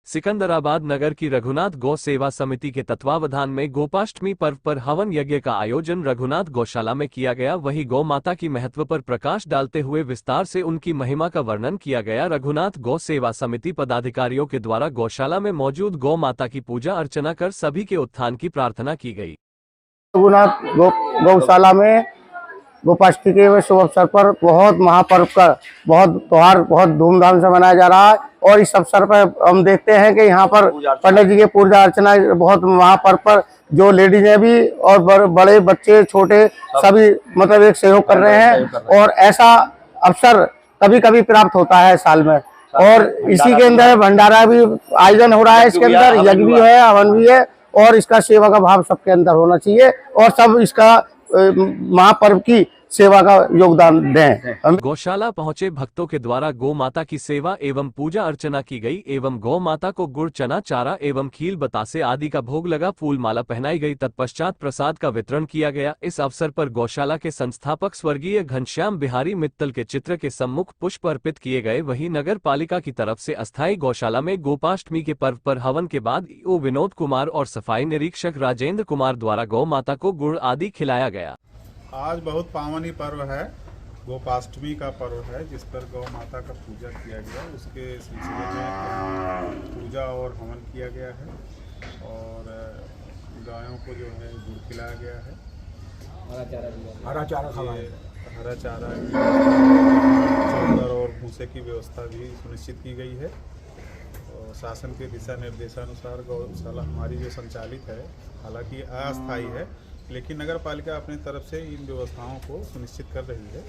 सिकंदराबाद नगर की रघुनाथ गौ सेवा समिति के तत्वावधान में गोपाष्टमी पर्व पर हवन यज्ञ का आयोजन रघुनाथ गौशाला में किया गया। वहीं गौ माता की महत्व पर प्रकाश डालते हुए विस्तार से उनकी महिमा का वर्णन किया गया। रघुनाथ गौ सेवा समिति पदाधिकारियों के द्वारा गौशाला में मौजूद गौ माता की पूजा अर्चना कर सभी के उत्थान की प्रार्थना की गई। रघुनाथ गौशाला में गोपाष्टमी के शुभ अवसर पर बहुत महापर्व का त्योहार बहुत धूमधाम से मनाया जा रहा है। और इस अवसर पर हम देखते हैं कि यहाँ पर पंडित जी की पूजा अर्चना बहुत महापर्व पर जो लेडीज है भी और बड़े बच्चे छोटे सभी मतलब एक सहयोग कर रहे हैं। और ऐसा अवसर कभी कभी प्राप्त होता है साल में। और इसी के अंदर भंडारा भी आयोजन हो रहा है, इसके अंदर यज्ञ भी है, हवन भी है और इसका सेवा का भाव सबके अंदर होना चाहिए और सब इसका महापर्व की सेवा का योगदान दें। गौशाला पहुंचे भक्तों के द्वारा गौ माता की सेवा एवं पूजा अर्चना की गई एवं गौ माता को गुड़ चना चारा एवं खील बतासे आदि का भोग लगा, फूल माला पहनाई गई। तत्पश्चात प्रसाद का वितरण किया गया। इस अवसर पर गौशाला के संस्थापक स्वर्गीय घनश्याम बिहारी मित्तल के चित्र के सम्मुख पुष्प अर्पित किए गए। वहीं नगर पालिका की तरफ से अस्थायी गौशाला में गोपाष्टमी के पर्व पर हवन के बाद ईओ विनोद कुमार और सफाई निरीक्षक राजेंद्र कुमार द्वारा गौ माता को गुड़ आदि खिलाया गया। आज बहुत पावनी पर्व है, गोपाष्टमी का पर्व है जिस पर गौ माता का पूजा किया गया। उसके सिलसिले में पूजा और हवन किया गया है और गायों को जो है गुड़ खिलाया गया है, हरा चारा चोकर और भूसे की व्यवस्था भी सुनिश्चित की गई है। और शासन के दिशा निर्देशानुसार गौशाला हमारी जो संचालित है, हालांकि अस्थायी है, लेकिन नगर पालिका अपनी तरफ से इन व्यवस्थाओं को सुनिश्चित कर रही है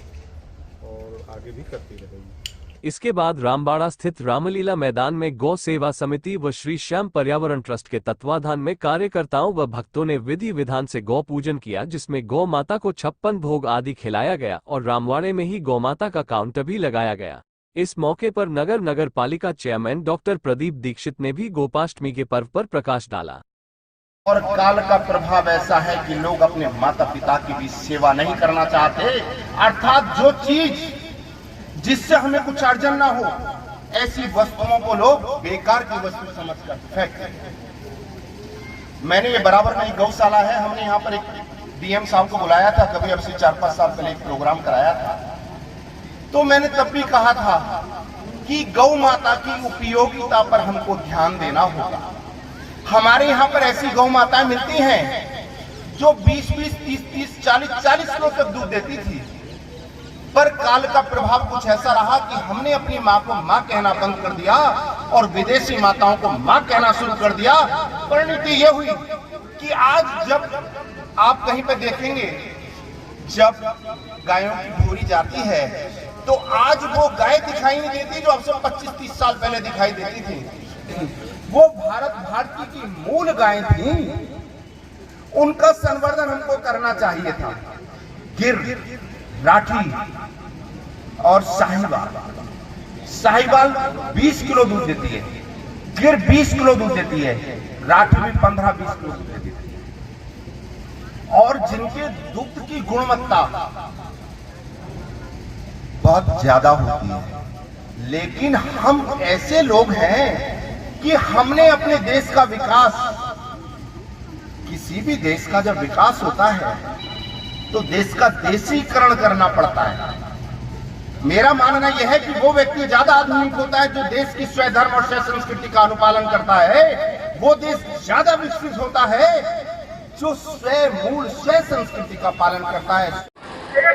और आगे भी करती रहेगी। इसके बाद रामबाड़ा स्थित रामलीला मैदान में गौ सेवा समिति व श्री श्याम पर्यावरण ट्रस्ट के तत्वाधान में कार्यकर्ताओं व भक्तों ने विधि विधान से गौ पूजन किया, जिसमें गौ माता को 56 भोग आदि खिलाया गया और रामवाड़े में ही गौ माता का काउंटर भी लगाया गया। इस मौके पर नगर पालिका चेयरमैन डॉक्टर प्रदीप दीक्षित ने भी गोपाष्टमी के पर्व पर प्रकाश डाला। और काल का प्रभाव ऐसा है कि लोग अपने माता पिता की भी सेवा नहीं करना चाहते, अर्थात जो चीज जिससे हमें कुछ अर्जन ना हो ऐसी वस्तुओं को लोग बेकार की वस्तु समझकर फेंकते हैं। मैंने ये बराबर में गौशाला है, हमने यहाँ पर एक डीएम साहब को बुलाया था, कभी अब से 4-5 साल पहले एक प्रोग्राम कराया था, तो मैंने तब भी कहा था कि गौ माता की उपयोगिता पर हमको ध्यान देना होगा। हमारे यहाँ पर ऐसी गौ माताएं मिलती हैं जो 20-20, 30-30, 40-40 किलो तक दूध देती थी, पर काल का प्रभाव कुछ ऐसा रहा कि हमने अपनी माँ को माँ कहना बंद कर दिया और विदेशी माताओं को माँ कहना शुरू कर दिया। परिणति ये हुई कि आज जब आप कहीं पे देखेंगे, जब गायों की भूरी जाती है तो आज वो गाय दिखाई नहीं देती जो अब से 25-30 साल पहले दिखाई देती थी। वो भारती की मूल गायें थी, उनका संवर्धन हमको करना चाहिए था। गिर, राठी और साहिवाल 20 किलो दूध देती है, गिर 20 किलो दूध देती है, राठी भी 15-20 किलो दूध देती है। और जिनके दूध की गुणवत्ता बहुत ज्यादा होती है, लेकिन हम ऐसे लोग हैं कि हमने अपने देश का विकास, किसी भी देश का जब विकास होता है तो देश का देशीकरण करना पड़ता है। मेरा मानना यह है कि वो व्यक्ति ज्यादा आधुनिक होता है जो देश की स्वयं धर्म और स्वयं संस्कृति का अनुपालन करता है। वो देश ज्यादा विकसित होता है जो स्वयं मूल स्वयं संस्कृति का पालन करता है।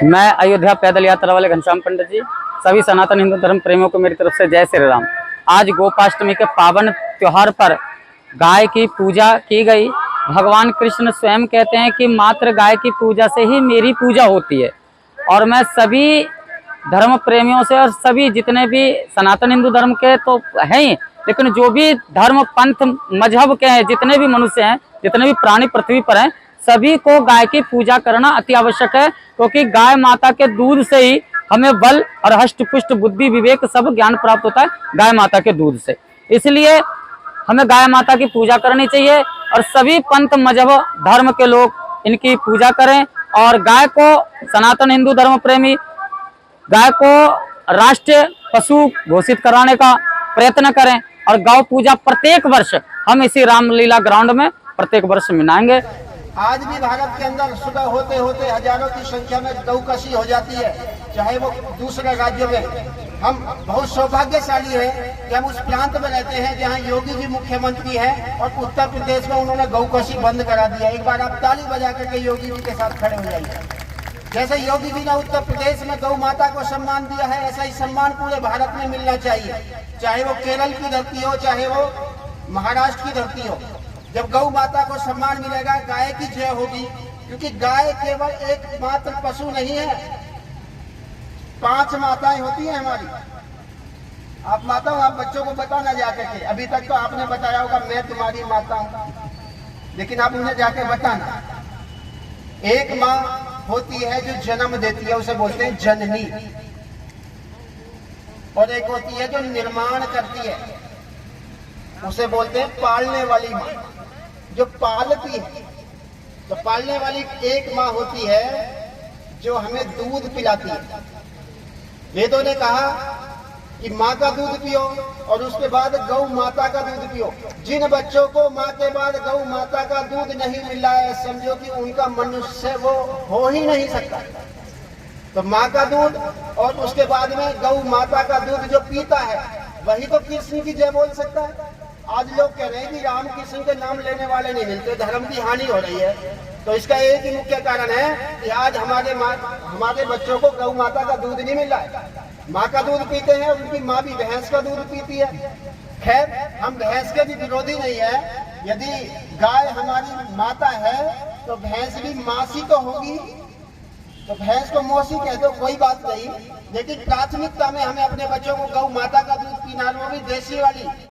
मैं अयोध्या पैदल यात्रा वाले घनश्याम पंडित जी, सभी सनातन हिंदू धर्म प्रेमियों को मेरी तरफ से जय श्री राम। आज गोपाष्टमी के पावन त्योहार पर गाय की पूजा की गई। भगवान कृष्ण स्वयं कहते हैं कि मात्र गाय की पूजा से ही मेरी पूजा होती है। और मैं सभी धर्म प्रेमियों से और सभी जितने भी सनातन हिंदू धर्म के तो हैं ही, लेकिन जो भी धर्म पंथ मजहब के हैं, जितने भी मनुष्य हैं, जितने भी प्राणी पृथ्वी पर हैं, सभी को गाय की पूजा करना अति आवश्यक है, क्योंकि गाय माता के दूध से ही हमें बल और हष्ट पुष्ट बुद्धि विवेक सब ज्ञान प्राप्त होता है, गाय माता के दूध से। इसलिए हमें गाय माता की पूजा करनी चाहिए और सभी पंथ मजहब धर्म के लोग इनकी पूजा करें और गाय को, सनातन हिंदू धर्म प्रेमी गाय को राष्ट्रीय पशु घोषित कराने का प्रयत्न करें, और गौ पूजा प्रत्येक वर्ष हम इसी रामलीला ग्राउंड में प्रत्येक वर्ष मनाएंगे। आज भी भारत के अंदर सुबह होते होते हजारों की संख्या में गौकशी हो जाती है, चाहे वो दूसरे राज्यों में। हम बहुत सौभाग्यशाली है कि हम उस प्रांत में रहते हैं जहां योगी जी मुख्यमंत्री हैं और उत्तर प्रदेश में उन्होंने गौकशी बंद करा दिया। एक बार आप ताली बजा करके योगी जी के साथ खड़े हो जाइए। जैसे योगी जी ने उत्तर प्रदेश में गौ माता को सम्मान दिया है, ऐसा ही सम्मान पूरे भारत में मिलना चाहिए, चाहे वो केरल की धरती हो, चाहे वो महाराष्ट्र की धरती हो। जब गौ माता को सम्मान मिलेगा, गाय की जय होगी, क्योंकि गाय केवल एकमात्र पशु नहीं है, 5 माताएं होती हैं हमारी। आप माता हो, आप बच्चों को बताना जाकर के, अभी तक तो आपने बताया होगा मैं तुम्हारी माता हूं, लेकिन आप उन्हें जाके बताना। एक माँ होती है जो जन्म देती है, उसे बोलते हैं जननी, और एक होती है जो निर्माण करती है, उसे बोलते हैं पालने वाली माँ, जो पालती है। तो पालने वाली एक माँ होती है जो हमें दूध पिलाती है। वेदों ने कहा कि माँ का दूध पियो और उसके बाद गौ माता का दूध पियो। जिन बच्चों को माँ के बाद गौ माता का दूध नहीं मिला है, समझो कि उनका मनुष्य वो हो ही नहीं सकता। तो माँ का दूध और उसके बाद में गौ माता का दूध जो पीता है, वही तो कृष्ण की जय बोल सकता है। आज लोग कह रहे हैं कि राम कृष्ण के नाम लेने वाले नहीं मिलते, धर्म की हानि हो रही है। तो इसका एक ही मुख्य कारण है कि आज हमारे बच्चों को गौ माता का दूध नहीं मिल रहा है। माँ का दूध पीते हैं, उनकी माँ भी भैंस का दूध पीती है। खैर, हम भैंस के भी विरोधी नहीं है। यदि गाय हमारी माता है तो भैंस भी मासी तो होगी, तो भैंस को मौसी कह दो, कोई बात नहीं, लेकिन प्राथमिकता में हमें अपने बच्चों को गौ माता का दूध पीना, वो भी देसी वाली।